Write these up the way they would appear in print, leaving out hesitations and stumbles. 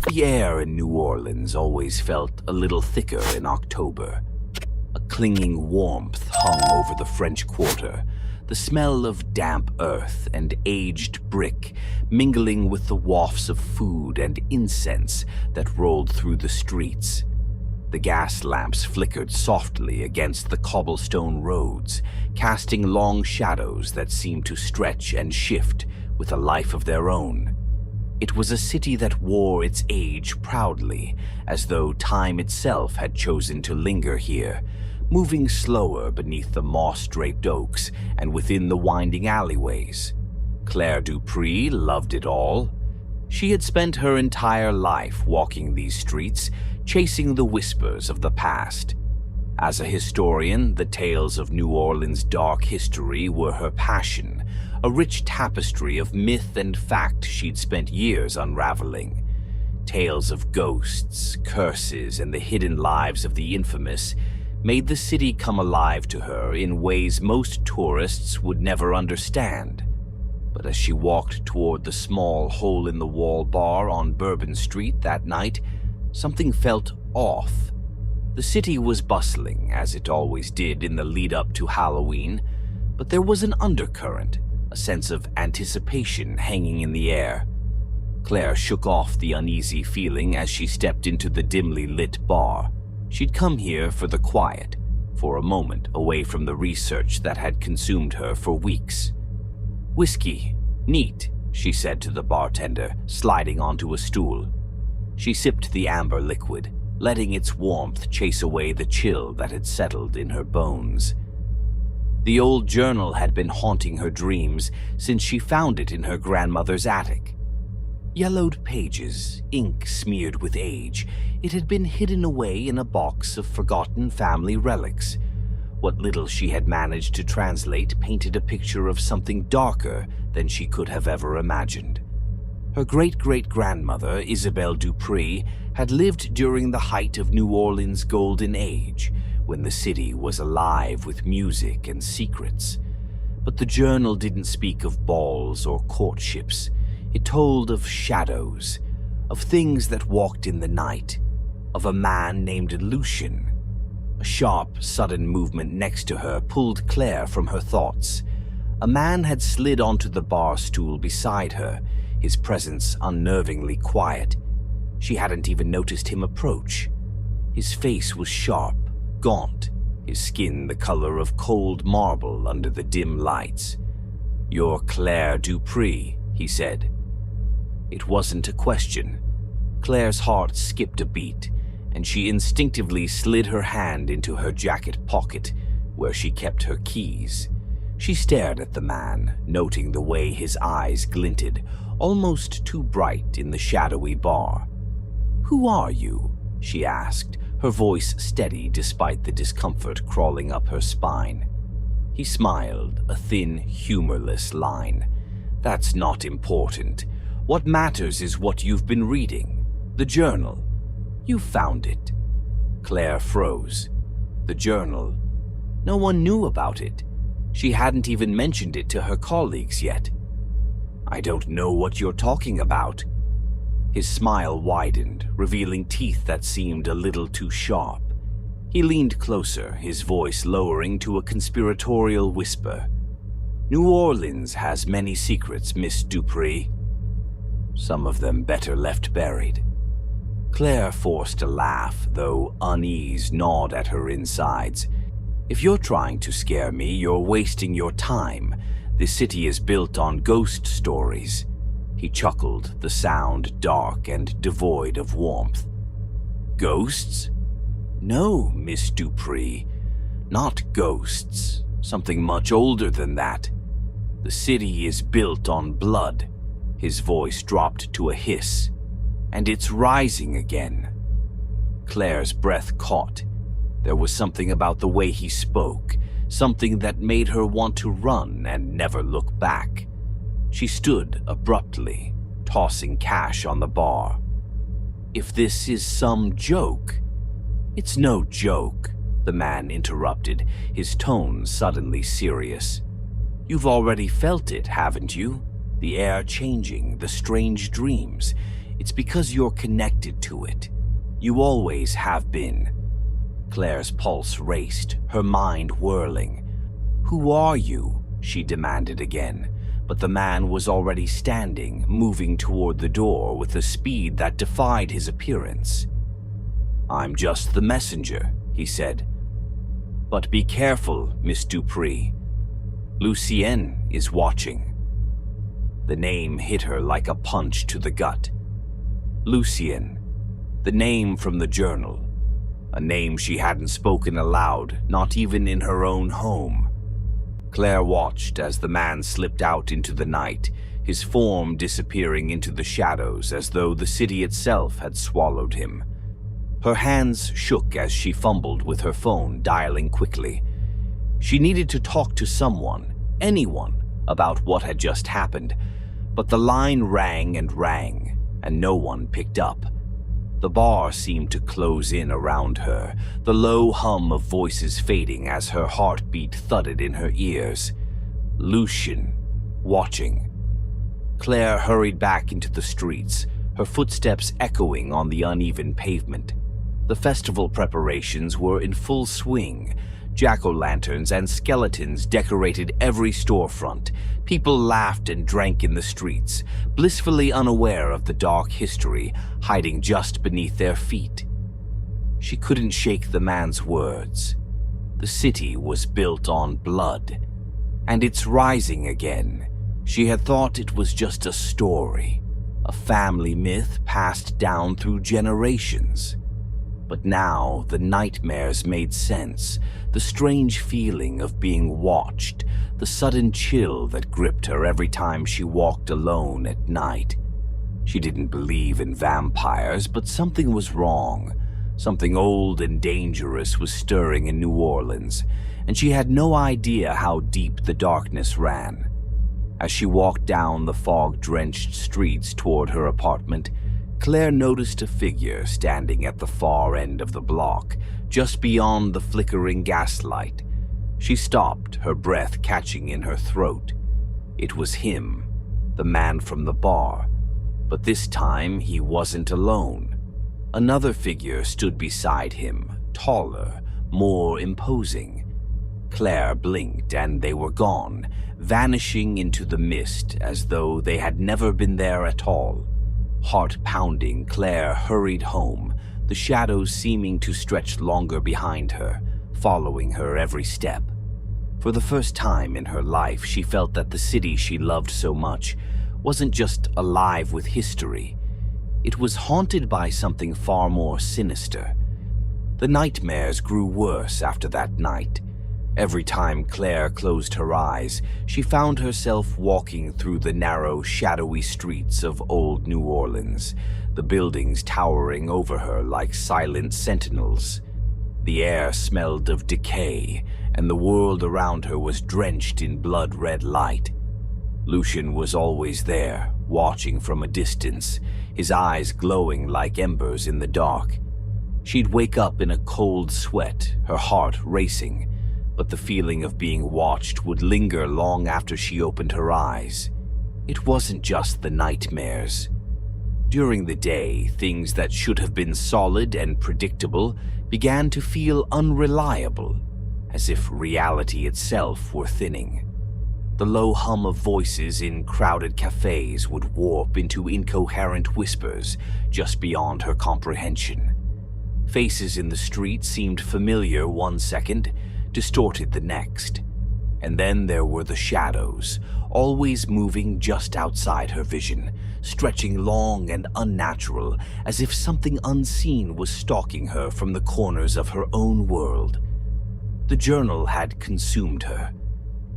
The air in New Orleans always felt a little thicker in October. A clinging warmth hung over the French Quarter, the smell of damp earth and aged brick mingling with the wafts of food and incense that rolled through the streets. The gas lamps flickered softly against the cobblestone roads, casting long shadows that seemed to stretch and shift with a life of their own. It was a city that wore its age proudly, as though time itself had chosen to linger here, moving slower beneath the moss-draped oaks and within the winding alleyways. Claire Dupree loved it all. She had spent her entire life walking these streets, chasing the whispers of the past. As a historian, the tales of New Orleans' dark history were her passion, a rich tapestry of myth and fact she'd spent years unraveling. Tales of ghosts, curses, and the hidden lives of the infamous made the city come alive to her in ways most tourists would never understand. But as she walked toward the small hole-in-the-wall bar on Bourbon Street that night, something felt off. The city was bustling, as it always did in the lead-up to Halloween, but there was an undercurrent, a sense of anticipation hanging in the air. Claire shook off the uneasy feeling as she stepped into the dimly lit bar. She'd come here for the quiet, for a moment away from the research that had consumed her for weeks. "Whiskey, neat," she said to the bartender, sliding onto a stool. She sipped the amber liquid, letting its warmth chase away the chill that had settled in her bones. The old journal had been haunting her dreams since she found it in her grandmother's attic. Yellowed pages, ink smeared with age, it had been hidden away in a box of forgotten family relics. What little she had managed to translate painted a picture of something darker than she could have ever imagined. Her great-great-grandmother, Isabelle Dupree, had lived during the height of New Orleans' golden age, when the city was alive with music and secrets. But the journal didn't speak of balls or courtships. It told of shadows, of things that walked in the night, of a man named Lucien. A sharp, sudden movement next to her pulled Claire from her thoughts. A man had slid onto the bar stool beside her, his presence unnervingly quiet. She hadn't even noticed him approach. His face was sharp, gaunt, his skin the color of cold marble under the dim lights. "You're Claire Dupree," he said. It wasn't a question. Claire's heart skipped a beat, and she instinctively slid her hand into her jacket pocket, where she kept her keys. She stared at the man, noting the way his eyes glinted, almost too bright in the shadowy bar. "Who are you?" she asked, her voice steady despite the discomfort crawling up her spine. He smiled, a thin, humorless line. "That's not important. What matters is what you've been reading. The journal. You found it." Claire froze. The journal. No one knew about it. She hadn't even mentioned it to her colleagues yet. "I don't know what you're talking about." His smile widened, revealing teeth that seemed a little too sharp. He leaned closer, his voice lowering to a conspiratorial whisper. "New Orleans has many secrets, Miss Dupree. Some of them better left buried." Claire forced a laugh, though unease gnawed at her insides. "If you're trying to scare me, you're wasting your time. This city is built on ghost stories." He chuckled, the sound dark and devoid of warmth. "Ghosts? No, Miss Dupree. Not ghosts. Something much older than that. The city is built on blood." His voice dropped to a hiss. "And it's rising again." Claire's breath caught. There was something about the way he spoke, something that made her want to run and never look back. She stood abruptly, tossing cash on the bar. "If this is some joke—" "It's no joke," the man interrupted, his tone suddenly serious. "You've already felt it, haven't you? The air changing, the strange dreams. It's because you're connected to it. You always have been." Claire's pulse raced, her mind whirling. "Who are you?" she demanded again, but the man was already standing, moving toward the door with a speed that defied his appearance. "I'm just the messenger," he said. "But be careful, Miss Dupree. Lucienne is watching." The name hit her like a punch to the gut. Lucienne, the name from the journal, a name she hadn't spoken aloud, not even in her own home. Claire watched as the man slipped out into the night, his form disappearing into the shadows as though the city itself had swallowed him. Her hands shook as she fumbled with her phone, dialing quickly. She needed to talk to someone, anyone, about what had just happened, but the line rang, and no one picked up. The bar seemed to close in around her, the low hum of voices fading as her heartbeat thudded in her ears. Lucian, watching. Claire hurried back into the streets, her footsteps echoing on the uneven pavement. The festival preparations were in full swing. Jack-o'-lanterns and skeletons decorated every storefront. People laughed and drank in the streets, blissfully unaware of the dark history hiding just beneath their feet. She couldn't shake the man's words. The city was built on blood, and it's rising again. She had thought it was just a story, a family myth passed down through generations. But now the nightmares made sense, the strange feeling of being watched, the sudden chill that gripped her every time she walked alone at night. She didn't believe in vampires, but something was wrong. Something old and dangerous was stirring in New Orleans, and she had no idea how deep the darkness ran. As she walked down the fog-drenched streets toward her apartment, Claire noticed a figure standing at the far end of the block, just beyond the flickering gaslight. She stopped, her breath catching in her throat. It was him, the man from the bar, but this time he wasn't alone. Another figure stood beside him, taller, more imposing. Claire blinked and they were gone, vanishing into the mist as though they had never been there at all. Heart pounding, Claire hurried home, the shadows seeming to stretch longer behind her, following her every step. For the first time in her life, she felt that the city she loved so much wasn't just alive with history. It was haunted by something far more sinister. The nightmares grew worse after that night. Every time Claire closed her eyes, she found herself walking through the narrow, shadowy streets of old New Orleans, the buildings towering over her like silent sentinels. The air smelled of decay, and the world around her was drenched in blood-red light. Lucian was always there, watching from a distance, his eyes glowing like embers in the dark. She'd wake up in a cold sweat, her heart racing, but the feeling of being watched would linger long after she opened her eyes. It wasn't just the nightmares. During the day, things that should have been solid and predictable began to feel unreliable, as if reality itself were thinning. The low hum of voices in crowded cafes would warp into incoherent whispers just beyond her comprehension. Faces in the street seemed familiar one second, distorted the next. And then there were the shadows, always moving just outside her vision, stretching long and unnatural, as if something unseen was stalking her from the corners of her own world. The journal had consumed her.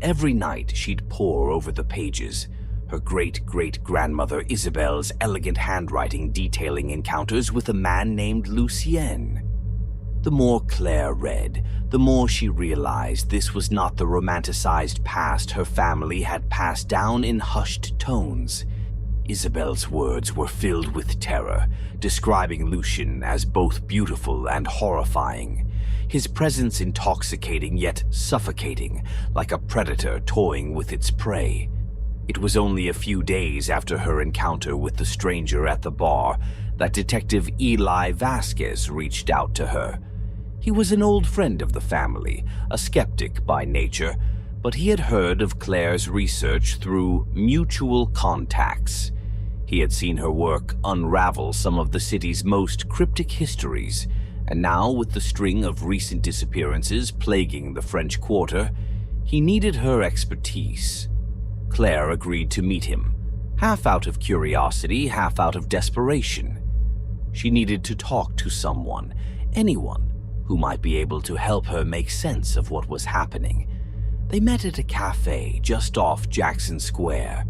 Every night she'd pore over the pages, her great-great-grandmother Isabel's elegant handwriting detailing encounters with a man named Lucien. The more Claire read, the more she realized this was not the romanticized past her family had passed down in hushed tones. Isabel's words were filled with terror, describing Lucian as both beautiful and horrifying, his presence intoxicating yet suffocating, like a predator toying with its prey. It was only a few days after her encounter with the stranger at the bar that Detective Eli Vasquez reached out to her. He was an old friend of the family, a skeptic by nature, but he had heard of Claire's research through mutual contacts. He had seen her work unravel some of the city's most cryptic histories, and now, with the string of recent disappearances plaguing the French Quarter, he needed her expertise. Claire agreed to meet him, half out of curiosity, half out of desperation. She needed to talk to someone, anyone, who might be able to help her make sense of what was happening. They met at a cafe just off Jackson Square.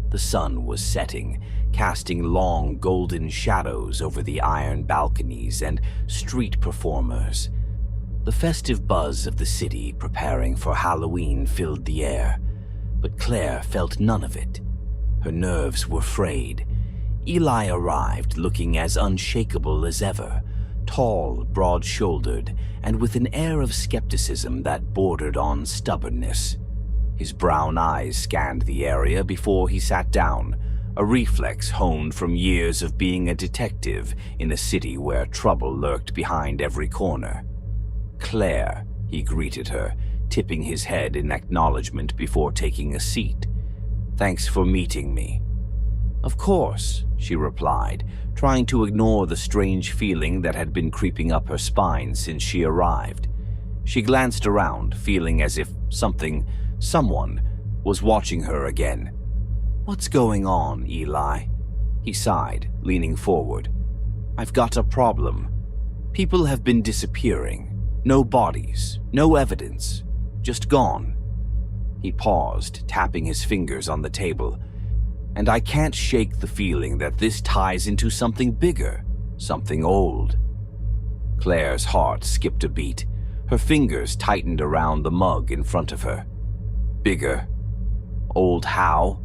The sun was setting, casting long golden shadows over the iron balconies and street performers. The festive buzz of the city preparing for Halloween filled the air, but Claire felt none of it. Her nerves were frayed. Eli arrived looking as unshakable as ever, tall, broad-shouldered, and with an air of skepticism that bordered on stubbornness. His brown eyes scanned the area before he sat down, a reflex honed from years of being a detective in a city where trouble lurked behind every corner. "Claire," he greeted her, tipping his head in acknowledgement before taking a seat. "Thanks for meeting me." "Of course," she replied, trying to ignore the strange feeling that had been creeping up her spine since she arrived. She glanced around, feeling as if someone was watching her again. "What's going on, Eli?" He sighed, leaning forward. "I've got a problem. People have been disappearing. No bodies, no evidence, just gone." He paused, tapping his fingers on the table. "And I can't shake the feeling that this ties into something bigger, something old." Claire's heart skipped a beat. Her fingers tightened around the mug in front of her. "Bigger? Old how?"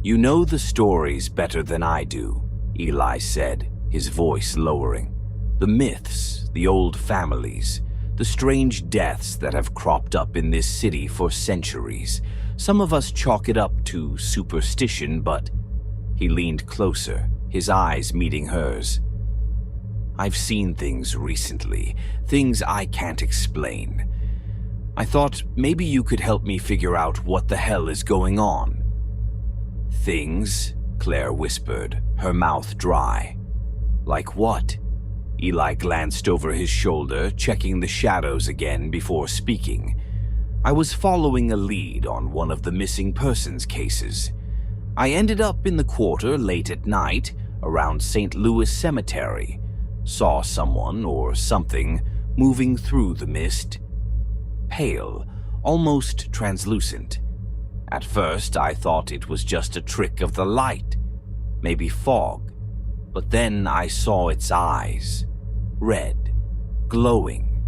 "You know the stories better than I do," Eli said, his voice lowering. "The myths, the old families, the strange deaths that have cropped up in this city for centuries. Some of us chalk it up to superstition, but—" He leaned closer, his eyes meeting hers. "I've seen things recently, things I can't explain. I thought maybe you could help me figure out what the hell is going on." "Things?" Claire whispered, her mouth dry. "Like what?" Eli glanced over his shoulder, checking the shadows again before speaking. "I was following a lead on one of the missing persons cases. I ended up in the Quarter late at night, around St. Louis Cemetery. Saw someone or something moving through the mist. Pale, almost translucent. At first, I thought it was just a trick of the light, maybe fog. But then I saw its eyes. Red, glowing.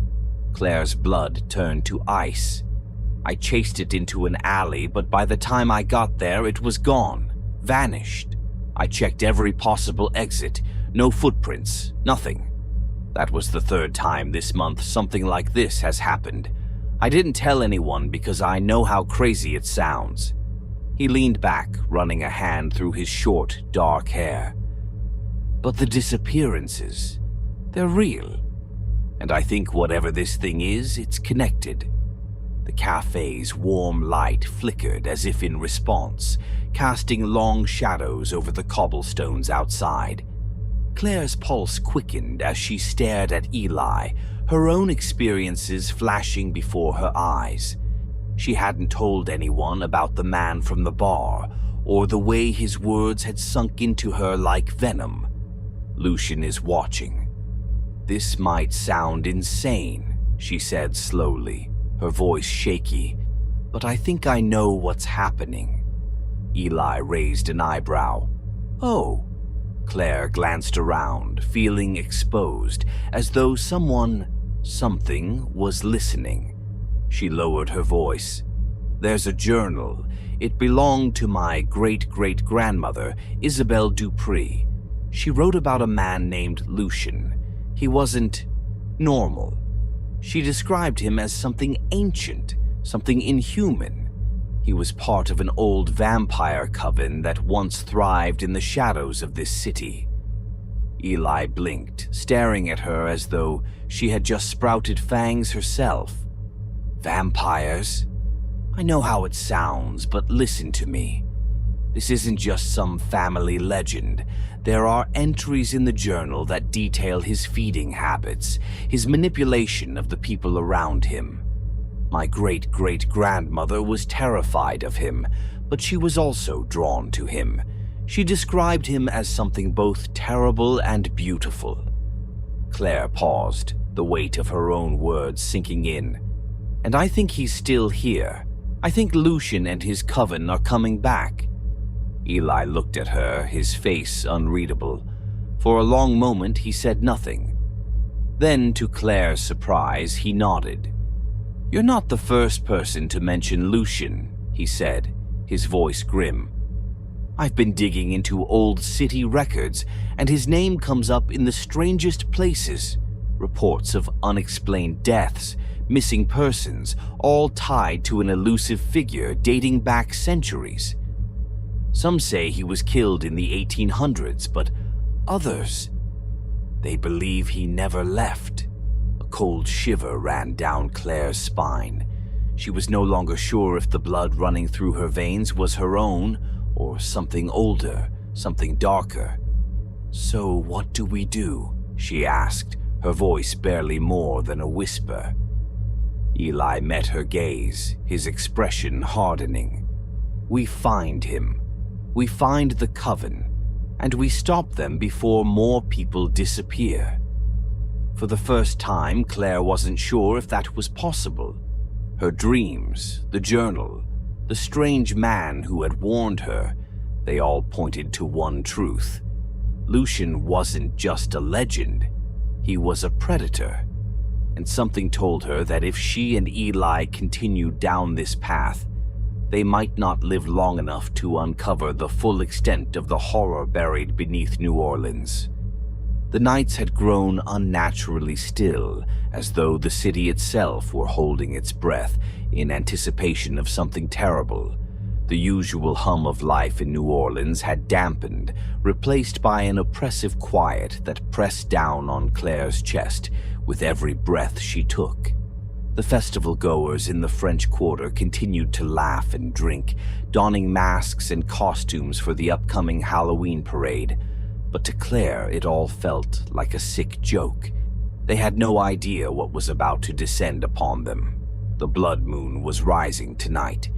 Claire's blood turned to ice. I chased it into an alley, but by the time I got there, it was gone, vanished. I checked every possible exit, no footprints, nothing. That was the third time this month something like this has happened. I didn't tell anyone because I know how crazy it sounds." He leaned back, running a hand through his short, dark hair. "But the disappearances, they're real. And I think whatever this thing is, it's connected." The cafe's warm light flickered as if in response, casting long shadows over the cobblestones outside. Claire's pulse quickened as she stared at Eli, her own experiences flashing before her eyes. She hadn't told anyone about the man from the bar, or the way his words had sunk into her like venom. "Lucian is watching." "This might sound insane," she said slowly, her voice shaky, "but I think I know what's happening." Eli raised an eyebrow. "Oh." Claire glanced around, feeling exposed, as though something was listening. She lowered her voice. "There's a journal. It belonged to my great-great-grandmother, Isabelle Dupree. She wrote about a man named Lucian. He wasn't normal. She described him as something ancient, something inhuman. He was part of an old vampire coven that once thrived in the shadows of this city. Eli blinked, staring at her as though she had just sprouted fangs herself. Vampires? I know how it sounds, but listen to me. This isn't just some family legend. There are entries in the journal that detail his feeding habits, his manipulation of the people around him. My great-great-grandmother was terrified of him, but she was also drawn to him. She described him as something both terrible and beautiful. Claire paused, the weight of her own words sinking in. And I think he's still here. I think Lucian and his coven are coming back. Eli looked at her, his face unreadable. For a long moment he said nothing. Then, to Claire's surprise, he nodded. "You're not the first person to mention Lucian," he said, his voice grim. "I've been digging into old city records, and his name comes up in the strangest places. Reports of unexplained deaths, missing persons, all tied to an elusive figure dating back centuries. Some say he was killed in the 1800s, but others, they believe he never left." A cold shiver ran down Claire's spine. She was no longer sure if the blood running through her veins was her own, or something older, something darker. "So what do we do?" she asked, her voice barely more than a whisper. Eli met her gaze, his expression hardening. "We find him. We find the coven, and we stop them before more people disappear." For the first time, Claire wasn't sure if that was possible. Her dreams, the journal, the strange man who had warned her, they all pointed to one truth. Lucian wasn't just a legend. He was a predator. And something told her that if she and Eli continued down this path, they might not live long enough to uncover the full extent of the horror buried beneath New Orleans. The nights had grown unnaturally still, as though the city itself were holding its breath in anticipation of something terrible. The usual hum of life in New Orleans had dampened, replaced by an oppressive quiet that pressed down on Claire's chest with every breath she took. The festival goers in the French Quarter continued to laugh and drink, donning masks and costumes for the upcoming Halloween parade. But to Claire, it all felt like a sick joke. They had no idea what was about to descend upon them. The blood moon was rising tonight.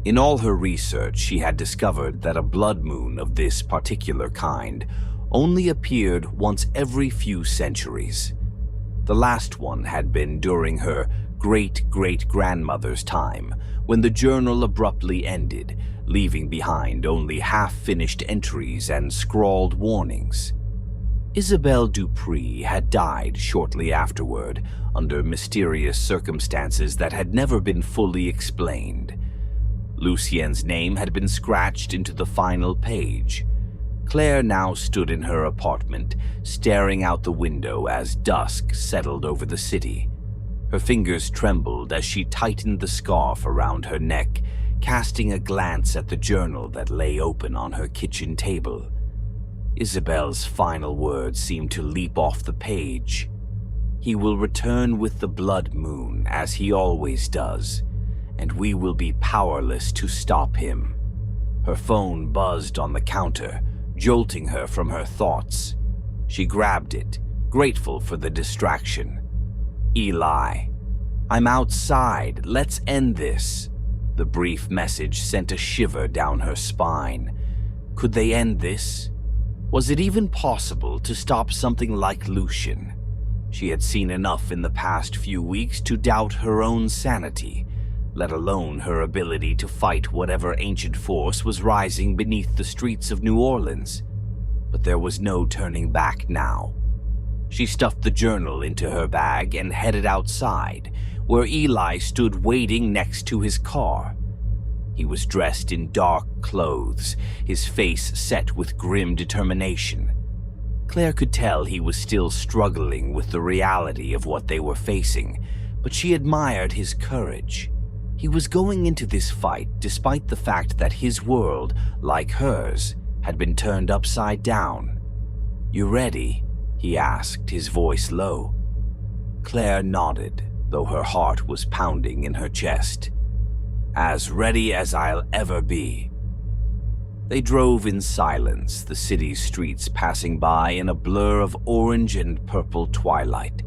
In all her research, she had discovered that a blood moon of this particular kind only appeared once every few centuries. The last one had been during her great-great-grandmother's time, when the journal abruptly ended, leaving behind only half-finished entries and scrawled warnings. Isabelle Dupree had died shortly afterward, under mysterious circumstances that had never been fully explained. Lucien's name had been scratched into the final page. Claire now stood in her apartment, staring out the window as dusk settled over the city. Her fingers trembled as she tightened the scarf around her neck, casting a glance at the journal that lay open on her kitchen table. Isabelle's final words seemed to leap off the page. "He will return with the blood moon, as he always does, and we will be powerless to stop him." Her phone buzzed on the counter, jolting her from her thoughts. She grabbed it, grateful for the distraction. "Eli, I'm outside. Let's end this." The brief message sent a shiver down her spine. Could they end this? Was it even possible to stop something like Lucian? She had seen enough in the past few weeks to doubt her own sanity, let alone her ability to fight whatever ancient force was rising beneath the streets of New Orleans. But there was no turning back now. She stuffed the journal into her bag and headed outside, where Eli stood waiting next to his car. He was dressed in dark clothes, his face set with grim determination. Claire could tell he was still struggling with the reality of what they were facing, but she admired his courage. He was going into this fight despite the fact that his world, like hers, had been turned upside down. "You ready?" he asked, his voice low. Claire nodded, though her heart was pounding in her chest. "As ready as I'll ever be." They drove in silence, the city's streets passing by in a blur of orange and purple twilight.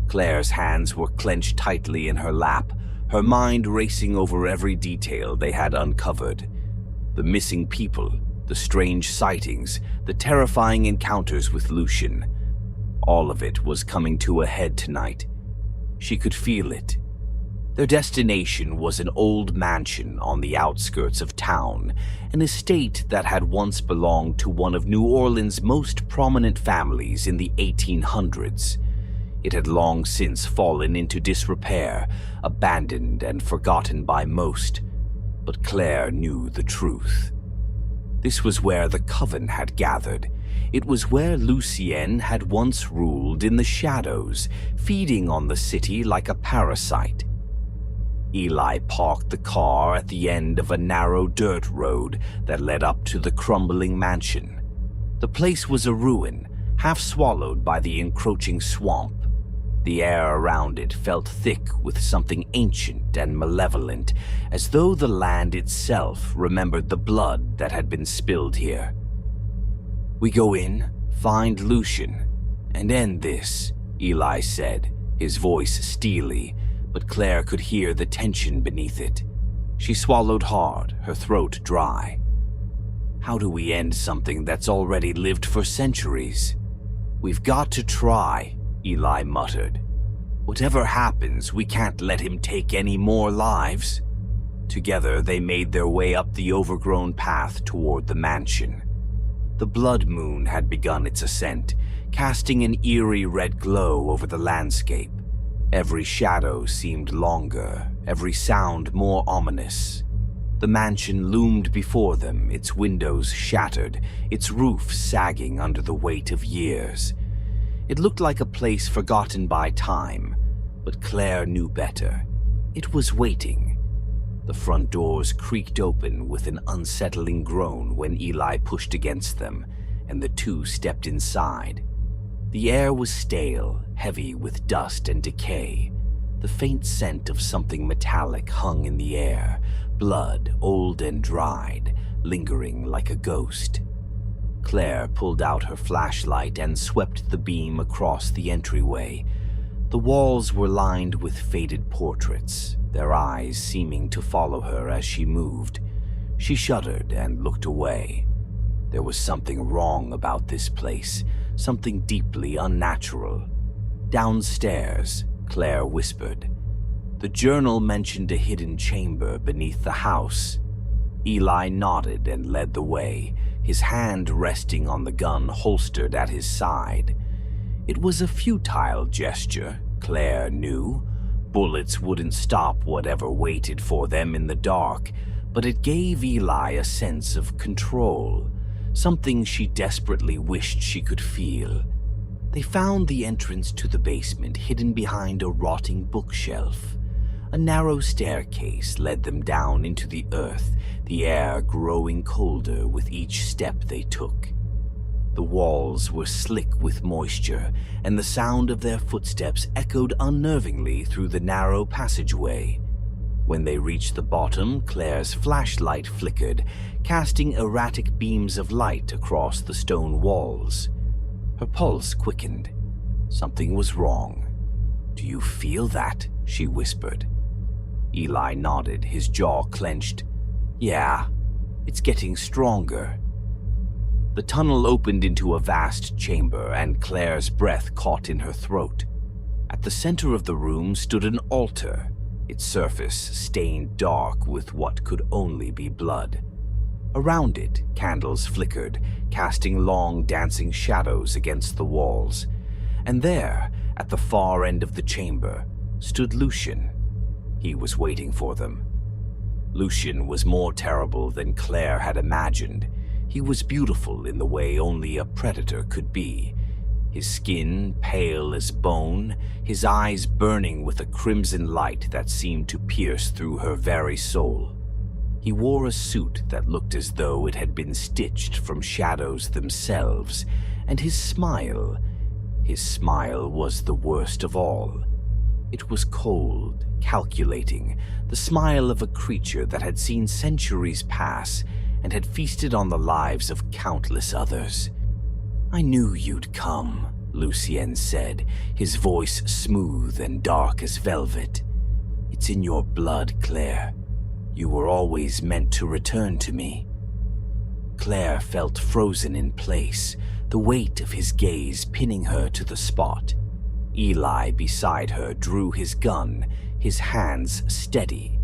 Claire's hands were clenched tightly in her lap, her mind racing over every detail they had uncovered. The missing people, the strange sightings, the terrifying encounters with Lucian. All of it was coming to a head tonight. She could feel it. Their destination was an old mansion on the outskirts of town, an estate that had once belonged to one of New Orleans' most prominent families in the 1800s. It had long since fallen into disrepair, abandoned and forgotten by most, but Claire knew the truth. This was where the Coven had gathered. It was where Lucienne had once ruled in the shadows, feeding on the city like a parasite. Eli parked the car at the end of a narrow dirt road that led up to the crumbling mansion. The place was a ruin, half swallowed by the encroaching swamp. The air around it felt thick with something ancient and malevolent, as though the land itself remembered the blood that had been spilled here. "We go in, find Lucian, and end this," Eli said, his voice steely, but Claire could hear the tension beneath it. She swallowed hard, her throat dry. "How do we end something that's already lived for centuries?" "We've got to try," Eli muttered. "Whatever happens, we can't let him take any more lives." Together, they made their way up the overgrown path toward the mansion. The blood moon had begun its ascent, casting an eerie red glow over the landscape. Every shadow seemed longer, every sound more ominous. The mansion loomed before them, its windows shattered, its roof sagging under the weight of years. It looked like a place forgotten by time, but Claire knew better. It was waiting. The front doors creaked open with an unsettling groan when Eli pushed against them, and the two stepped inside. The air was stale, heavy with dust and decay. The faint scent of something metallic hung in the air, blood, old and dried, lingering like a ghost. Claire pulled out her flashlight and swept the beam across the entryway. The walls were lined with faded portraits, their eyes seeming to follow her as she moved. She shuddered and looked away. There was something wrong about this place, something deeply unnatural. "Downstairs," Claire whispered. The journal mentioned a hidden chamber beneath the house. Eli nodded and led the way, his hand resting on the gun holstered at his side. It was a futile gesture, Claire knew. Bullets wouldn't stop whatever waited for them in the dark, but it gave Eli a sense of control, something she desperately wished she could feel. They found the entrance to the basement hidden behind a rotting bookshelf. A narrow staircase led them down into the earth, the air growing colder with each step they took. The walls were slick with moisture, and the sound of their footsteps echoed unnervingly through the narrow passageway. When they reached the bottom, Claire's flashlight flickered, casting erratic beams of light across the stone walls. Her pulse quickened. Something was wrong. "Do you feel that?" she whispered. Eli nodded, his jaw clenched. "Yeah, it's getting stronger." The tunnel opened into a vast chamber, and Claire's breath caught in her throat. At the center of the room stood an altar, its surface stained dark with what could only be blood. Around it, candles flickered, casting long dancing shadows against the walls. And there, at the far end of the chamber, stood Lucian. He was waiting for them. Lucian was more terrible than Claire had imagined. He was beautiful in the way only a predator could be. his skin pale as bone, his eyes burning with a crimson light that seemed to pierce through her very soul. He wore a suit that looked as though it had been stitched from shadows themselves, and his smile was the worst of all. It was cold, calculating, the smile of a creature that had seen centuries pass and had feasted on the lives of countless others. "I knew you'd come," Lucien said, his voice smooth and dark as velvet. "It's in your blood, Claire. You were always meant to return to me." Claire felt frozen in place, the weight of his gaze pinning her to the spot. Eli beside her drew his gun, his hands steady.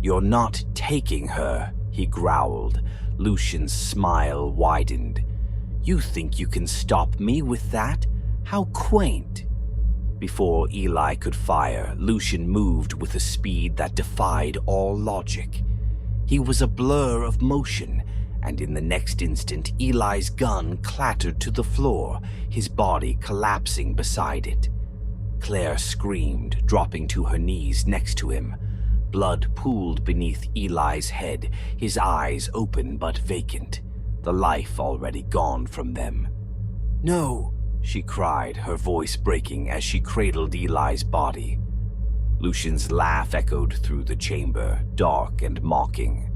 "You're not taking her," he growled. Lucian's smile widened. "You think you can stop me with that? How quaint." Before Eli could fire, Lucian moved with a speed that defied all logic. He was a blur of motion, and in the next instant Eli's gun clattered to the floor, his body collapsing beside it. Claire screamed, dropping to her knees next to him. Blood pooled beneath Eli's head, his eyes open but vacant, the life already gone from them. "No!" she cried, her voice breaking as she cradled Eli's body. Lucian's laugh echoed through the chamber, dark and mocking.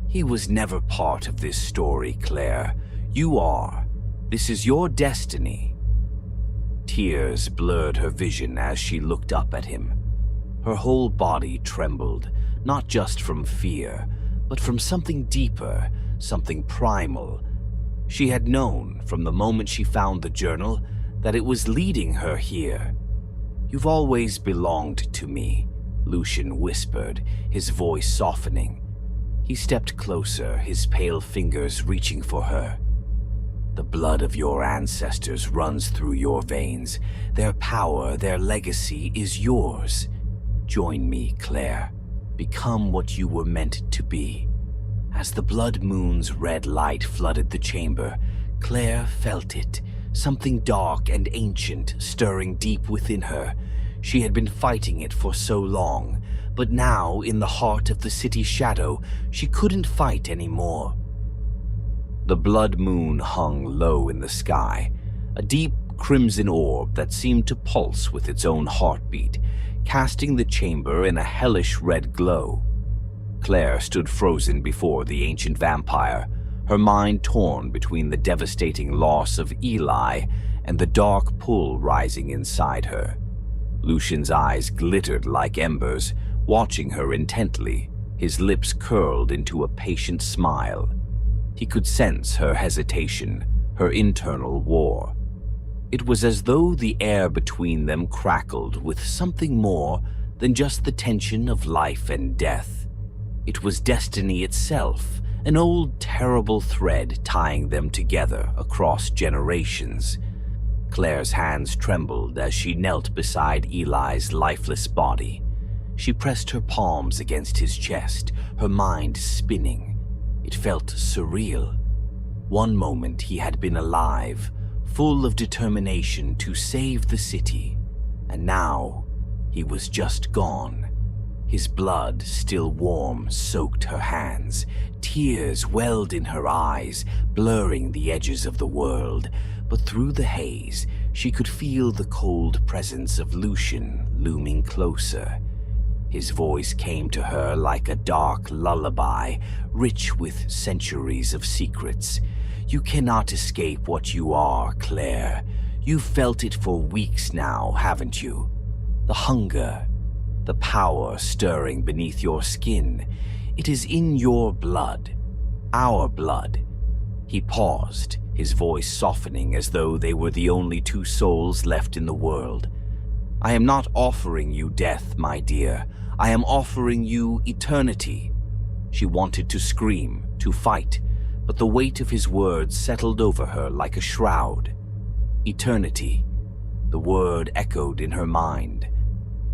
"He was never part of this story, Claire. You are. This is your destiny." Tears blurred her vision as she looked up at him. Her whole body trembled, not just from fear, but from something deeper, something primal. She had known, from the moment she found the journal, that it was leading her here. "You've always belonged to me," Lucian whispered, his voice softening. He stepped closer, his pale fingers reaching for her. "The blood of your ancestors runs through your veins. Their power, their legacy is yours. Join me, Claire. Become what you were meant to be." As the blood moon's red light flooded the chamber, Claire felt it, something dark and ancient stirring deep within her. She had been fighting it for so long, but now, in the heart of the city's shadow, she couldn't fight anymore. The blood moon hung low in the sky, a deep crimson orb that seemed to pulse with its own heartbeat, casting the chamber in a hellish red glow. Claire stood frozen before the ancient vampire, her mind torn between the devastating loss of Eli and the dark pull rising inside her. Lucian's eyes glittered like embers, watching her intently, his lips curled into a patient smile. He could sense her hesitation, her internal war. It was as though the air between them crackled with something more than just the tension of life and death. It was destiny itself, an old terrible thread tying them together across generations. Claire's hands trembled as she knelt beside Eli's lifeless body. She pressed her palms against his chest, her mind spinning. It felt surreal. One moment he had been alive, full of determination to save the city, and now he was just gone. His blood, still warm, soaked her hands. Tears welled in her eyes, blurring the edges of the world, but through the haze, she could feel the cold presence of Lucian looming closer. His voice came to her like a dark lullaby, rich with centuries of secrets. "You cannot escape what you are, Claire. You've felt it for weeks now, haven't you? The hunger, the power stirring beneath your skin. It is in your blood. Our blood." He paused, his voice softening as though they were the only two souls left in the world. "I am not offering you death, my dear. I am offering you eternity." She wanted to scream, to fight, but the weight of his words settled over her like a shroud. Eternity. The word echoed in her mind.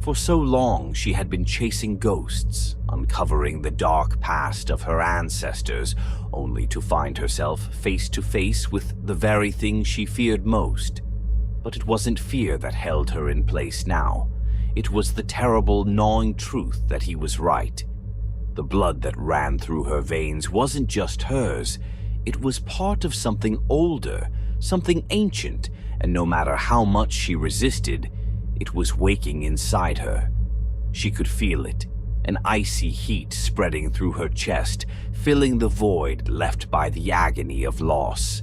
For so long she had been chasing ghosts, uncovering the dark past of her ancestors, only to find herself face to face with the very thing she feared most. But it wasn't fear that held her in place now. It was the terrible, gnawing truth that he was right. The blood that ran through her veins wasn't just hers. It was part of something older, something ancient, and no matter how much she resisted, it was waking inside her. She could feel it, an icy heat spreading through her chest, filling the void left by the agony of loss.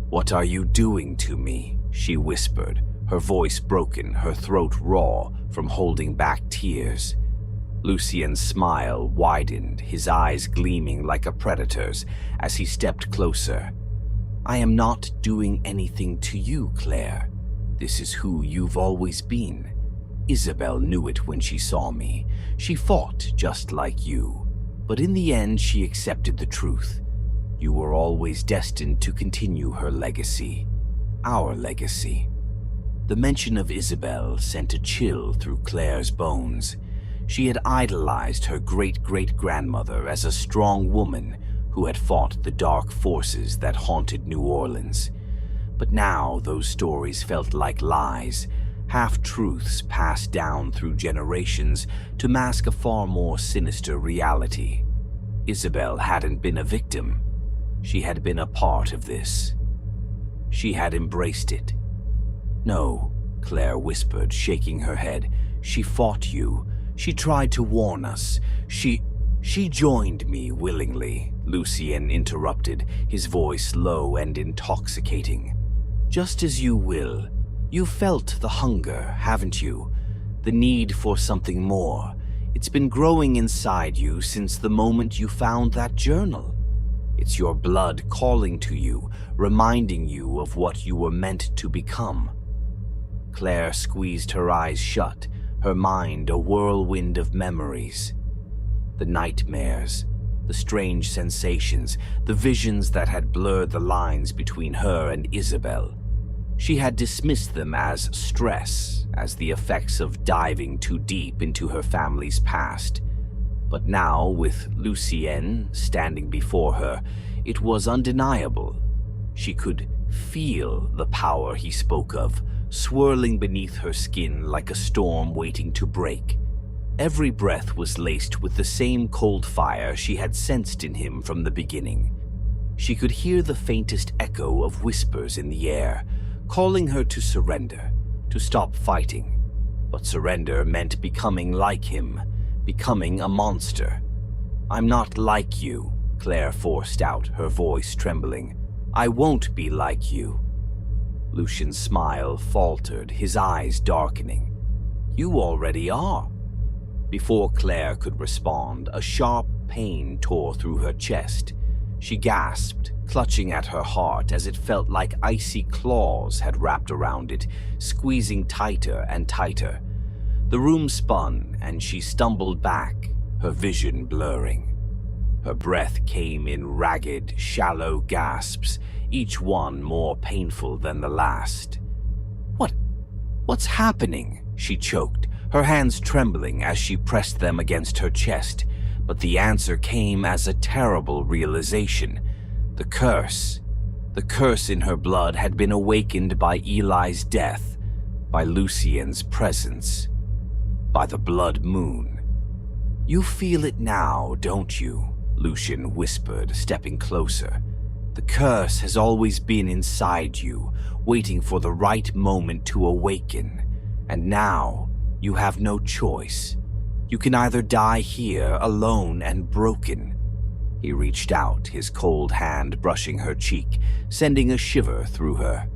"What are you doing to me?" she whispered, her voice broken, her throat raw from holding back tears. Lucien's smile widened, his eyes gleaming like a predator's as he stepped closer. "I am not doing anything to you, Claire. This is who you've always been. Isabel knew it when she saw me. She fought just like you. But in the end, she accepted the truth. You were always destined to continue her legacy. Our legacy." The mention of Isabel sent a chill through Claire's bones. She had idolized her great-great-grandmother as a strong woman who had fought the dark forces that haunted New Orleans. But now those stories felt like lies, half-truths passed down through generations to mask a far more sinister reality. Isabel hadn't been a victim. She had been a part of this. She had embraced it. "No," Claire whispered, shaking her head. "She fought you. She tried to warn us. She joined me willingly," Lucien interrupted, his voice low and intoxicating. "Just as you will. You felt the hunger, haven't you? The need for something more. It's been growing inside you since the moment you found that journal. It's your blood calling to you, reminding you of what you were meant to become." Claire squeezed her eyes shut, her mind a whirlwind of memories. The nightmares, the strange sensations, the visions that had blurred the lines between her and Isabel. She had dismissed them as stress, as the effects of diving too deep into her family's past. But now, with Lucien standing before her, it was undeniable. She could feel the power he spoke of, swirling beneath her skin like a storm waiting to break. Every breath was laced with the same cold fire she had sensed in him from the beginning. She could hear the faintest echo of whispers in the air, calling her to surrender, to stop fighting. But surrender meant becoming like him, becoming a monster. "I'm not like you," Claire forced out, her voice trembling. "I won't be like you." Lucien's smile faltered, his eyes darkening. "You already are." Before Claire could respond, a sharp pain tore through her chest. She gasped, clutching at her heart as it felt like icy claws had wrapped around it, squeezing tighter and tighter. The room spun, and she stumbled back, her vision blurring. Her breath came in ragged, shallow gasps, each one more painful than the last. What's happening?" she choked, her hands trembling as she pressed them against her chest. But the answer came as a terrible realization. The curse in her blood had been awakened by Eli's death, by Lucien's presence, by the blood moon. "You feel it now, don't you?" Lucien whispered, stepping closer. "The curse has always been inside you, waiting for the right moment to awaken. And now, you have no choice. You can either die here, alone and broken." He reached out, his cold hand brushing her cheek, sending a shiver through her.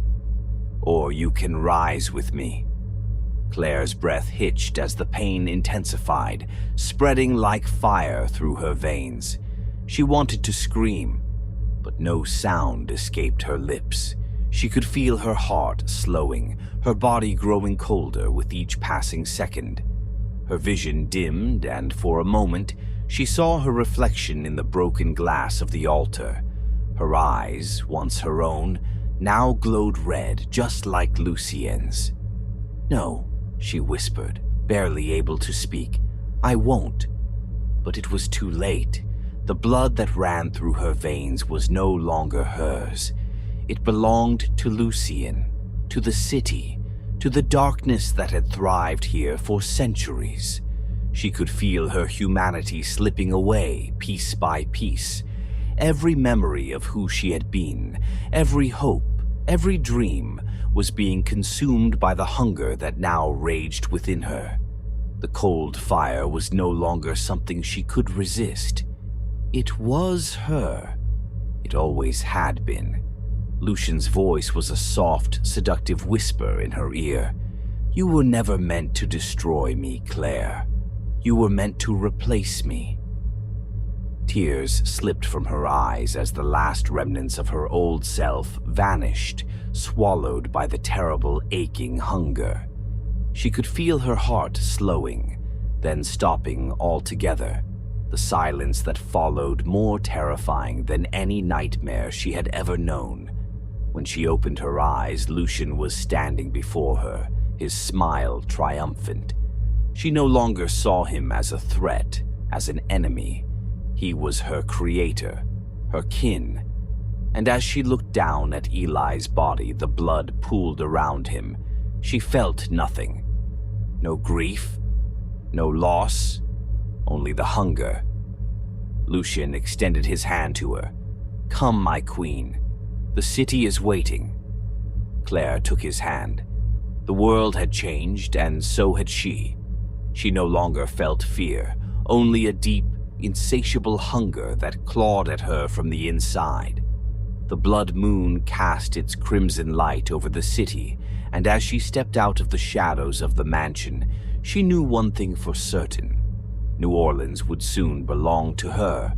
"Or you can rise with me." Claire's breath hitched as the pain intensified, spreading like fire through her veins. She wanted to scream, but no sound escaped her lips. She could feel her heart slowing, her body growing colder with each passing second. Her vision dimmed, and for a moment, she saw her reflection in the broken glass of the altar. Her eyes, once her own, now glowed red, just like Lucien's. "No," she whispered, barely able to speak. "I won't." But it was too late. The blood that ran through her veins was no longer hers. It belonged to Lucien, to the city, to the darkness that had thrived here for centuries. She could feel her humanity slipping away piece by piece. Every memory of who she had been, every hope, every dream was being consumed by the hunger that now raged within her. The cold fire was no longer something she could resist. It was her. It always had been. Lucian's voice was a soft, seductive whisper in her ear. "You were never meant to destroy me, Claire. You were meant to replace me." Tears slipped from her eyes as the last remnants of her old self vanished, swallowed by the terrible, aching hunger. She could feel her heart slowing, then stopping altogether, the silence that followed more terrifying than any nightmare she had ever known. When she opened her eyes, Lucian was standing before her, his smile triumphant. She no longer saw him as a threat, as an enemy. He was her creator, her kin. And as she looked down at Eli's body, the blood pooled around him. She felt nothing. No grief, no loss, only the hunger. Lucian extended his hand to her. "Come, my queen. The city is waiting." Claire took his hand. The world had changed, and so had she. She no longer felt fear, only a deep, insatiable hunger that clawed at her from the inside. The blood moon cast its crimson light over the city, and as she stepped out of the shadows of the mansion, she knew one thing for certain. New Orleans would soon belong to her,